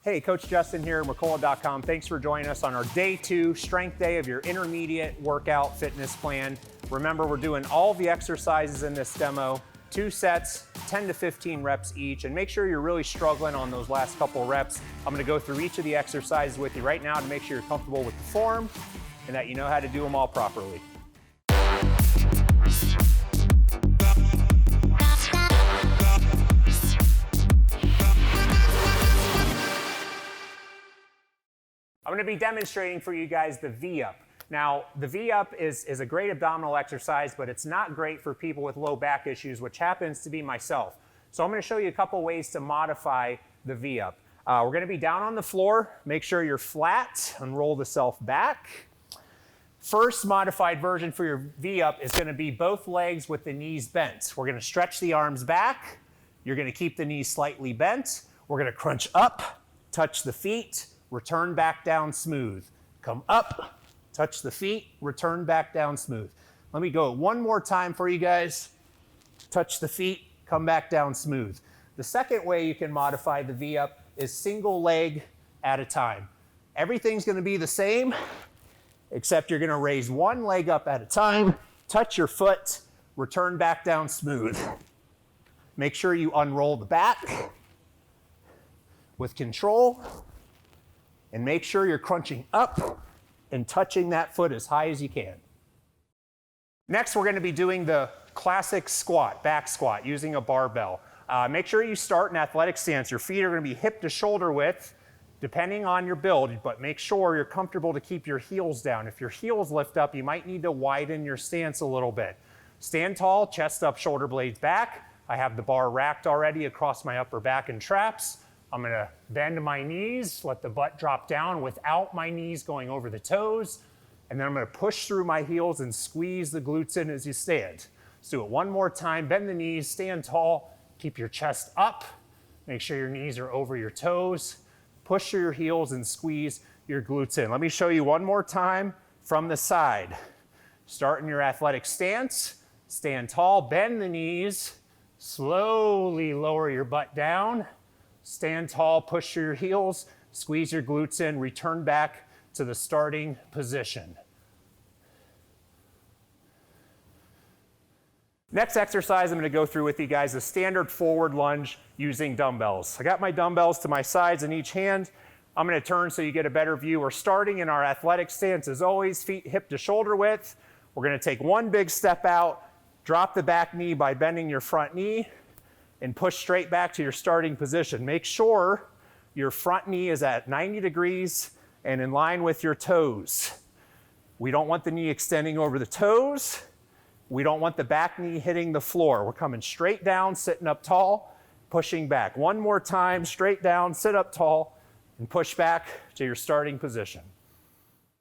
Hey, Coach Justin here, Mercola.com. Thanks for joining us on our day 2 strength day of your intermediate workout fitness plan. Remember, we're doing all the exercises in this demo, 2 sets, 10 to 15 reps each, and make sure you're really struggling on those last couple reps. I'm gonna go through each of the exercises with you right now to make sure you're comfortable with the form and that you know how to do them all properly. I'm gonna be demonstrating for you guys the V-up. Now, the V-up is a great abdominal exercise, but it's not great for people with low back issues, which happens to be myself. So I'm gonna show you a couple ways to modify the V-up. We're gonna be down on the floor. Make sure you're flat, unroll the self back. First modified version for your V-up is gonna be both legs with the knees bent. We're gonna stretch the arms back. You're gonna keep the knees slightly bent. We're gonna crunch up, touch the feet, return back down smooth. Come up, touch the feet, return back down smooth. Let me go one more time for you guys. Touch the feet, come back down smooth. The second way you can modify the V-up is single leg at a time. Everything's gonna be the same, except you're gonna raise one leg up at a time, touch your foot, return back down smooth. Make sure you unroll the back with control. And make sure you're crunching up and touching that foot as high as you can. Next, we're gonna be doing the classic squat, back squat, using a barbell. Make sure you start in athletic stance. Your feet are gonna be hip to shoulder width, depending on your build, but make sure you're comfortable to keep your heels down. If your heels lift up, you might need to widen your stance a little bit. Stand tall, chest up, shoulder blades back. I have the bar racked already across my upper back and traps. I'm gonna bend my knees, let the butt drop down without my knees going over the toes, and then I'm gonna push through my heels and squeeze the glutes in as you stand. Let's do it one more time. Bend the knees, stand tall, keep your chest up, make sure your knees are over your toes, push through your heels and squeeze your glutes in. Let me show you one more time from the side. Start in your athletic stance, stand tall, bend the knees, slowly lower your butt down, stand tall, push through your heels, squeeze your glutes in, return back to the starting position. Next exercise I'm gonna go through with you guys is standard forward lunge using dumbbells. I got my dumbbells to my sides in each hand. I'm gonna turn so you get a better view. We're starting in our athletic stance as always, feet hip to shoulder width. We're gonna take one big step out, drop the back knee by bending your front knee, and push straight back to your starting position. Make sure your front knee is at 90 degrees and in line with your toes. We don't want the knee extending over the toes. We don't want the back knee hitting the floor. We're coming straight down, sitting up tall, pushing back. One more time, straight down, sit up tall, and push back to your starting position.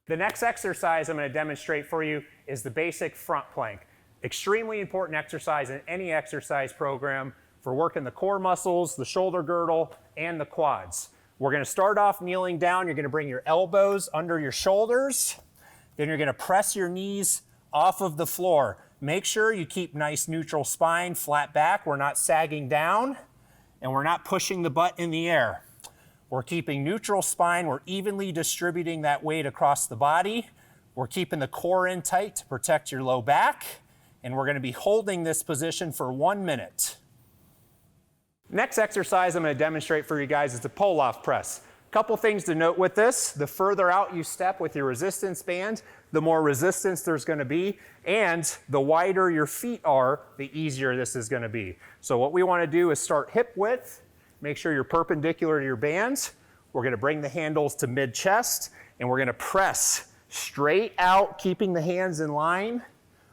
The next exercise I'm gonna demonstrate for you is the basic front plank. Extremely important exercise in any exercise program for working the core muscles, the shoulder girdle, and the quads. We're gonna start off kneeling down. You're gonna bring your elbows under your shoulders. Then you're gonna press your knees off of the floor. Make sure you keep nice neutral spine, flat back. We're not sagging down, and we're not pushing the butt in the air. We're keeping neutral spine. We're evenly distributing that weight across the body. We're keeping the core in tight to protect your low back, and we're gonna be holding this position for 1 minute. Next exercise I'm going to demonstrate for you guys is the pull-off press. Couple things to note with this. The further out you step with your resistance band, the more resistance there's going to be, and the wider your feet are, the easier this is going to be. So what we want to do is start hip width, make sure you're perpendicular to your bands. We're going to bring the handles to mid-chest, and we're going to press straight out, keeping the hands in line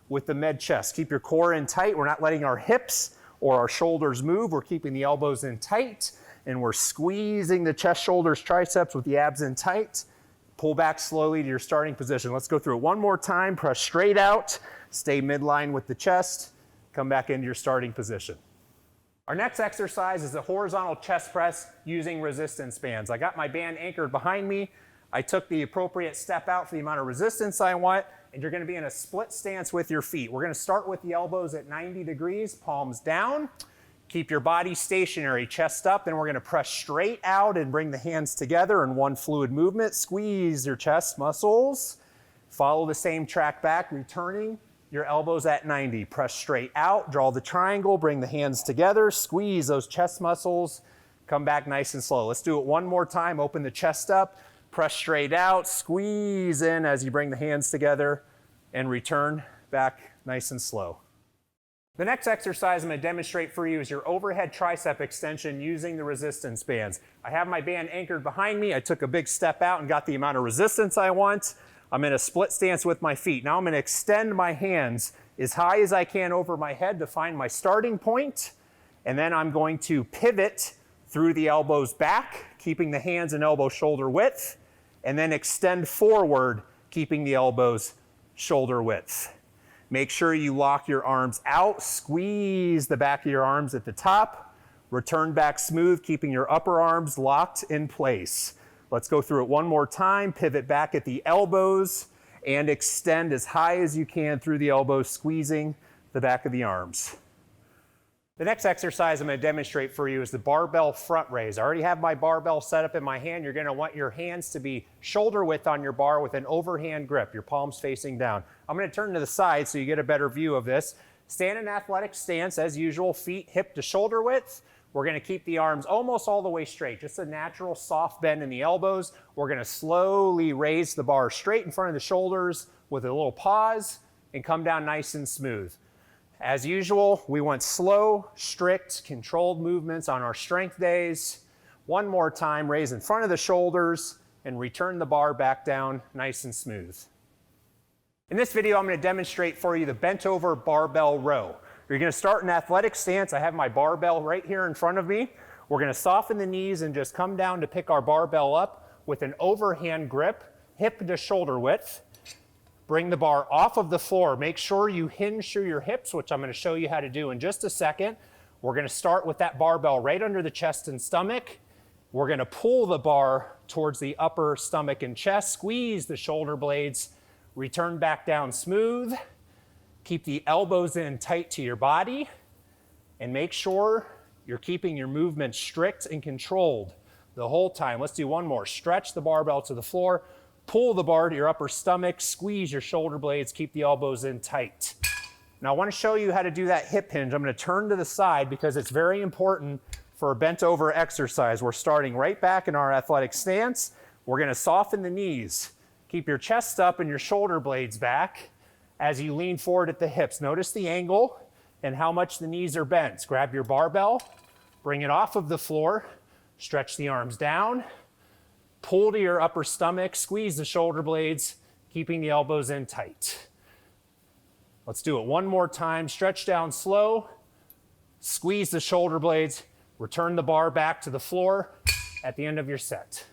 with the mid-chest. Keep your core in tight. We're not letting our hips or our shoulders move. We're keeping the elbows in tight, and we're squeezing the chest, shoulders, triceps with the abs in tight. Pull back slowly to your starting position. Let's go through it one more time. Press straight out, stay midline with the chest, come back into your starting position. Our next exercise is a horizontal chest press using resistance bands. I got my band anchored behind me. I took the appropriate step out for the amount of resistance I want, and you're gonna be in a split stance with your feet. We're gonna start with the elbows at 90 degrees, palms down. Keep your body stationary, chest up, then we're gonna press straight out and bring the hands together in one fluid movement. Squeeze your chest muscles. Follow the same track back, returning your elbows at 90. Press straight out, draw the triangle, bring the hands together, squeeze those chest muscles, come back nice and slow. Let's do it one more time. Open the chest up, press straight out, squeeze in as you bring the hands together, and return back nice and slow. The next exercise I'm going to demonstrate for you is your overhead tricep extension using the resistance bands. I have my band anchored behind me. I took a big step out and got the amount of resistance I want. I'm in a split stance with my feet. Now I'm going to extend my hands as high as I can over my head to find my starting point. And then I'm going to pivot through the elbows back, keeping the hands and elbow shoulder width, and then extend forward, keeping the elbows shoulder width. Make sure you lock your arms out, squeeze the back of your arms at the top, return back smooth, keeping your upper arms locked in place. Let's go through it one more time. Pivot back at the elbows and extend as high as you can through the elbows, squeezing the back of the arms. The next exercise I'm going to demonstrate for you is the barbell front raise. I already have my barbell set up in my hand. You're going to want your hands to be shoulder width on your bar with an overhand grip, your palms facing down. I'm going to turn to the side so you get a better view of this. Stand in athletic stance as usual, feet hip to shoulder width. We're going to keep the arms almost all the way straight, just a natural soft bend in the elbows. We're going to slowly raise the bar straight in front of the shoulders with a little pause and come down nice and smooth. As usual, we want slow, strict, controlled movements on our strength days. One more time, raise in front of the shoulders and return the bar back down nice and smooth. In this video, I'm going to demonstrate for you the bent over barbell row. You're going to start in athletic stance. I have my barbell right here in front of me. We're going to soften the knees and just come down to pick our barbell up with an overhand grip, hip to shoulder width. Bring the bar off of the floor. Make sure you hinge through your hips, which I'm going to show you how to do in just a second. We're going to start with that barbell right under the chest and stomach. We're going to pull the bar towards the upper stomach and chest, squeeze the shoulder blades, return back down smooth. Keep the elbows in tight to your body, and make sure you're keeping your movement strict and controlled the whole time. Let's do one more. Stretch the barbell to the floor. Pull the bar to your upper stomach, squeeze your shoulder blades, keep the elbows in tight. Now I want to show you how to do that hip hinge. I'm going to turn to the side because it's very important for a bent over exercise. We're starting right back in our athletic stance. We're going to soften the knees. Keep your chest up and your shoulder blades back as you lean forward at the hips. Notice the angle and how much the knees are bent. Grab your barbell, bring it off of the floor, stretch the arms down, pull to your upper stomach, squeeze the shoulder blades, keeping the elbows in tight. Let's do it one more time. Stretch down slow, squeeze the shoulder blades, return the bar back to the floor at the end of your set.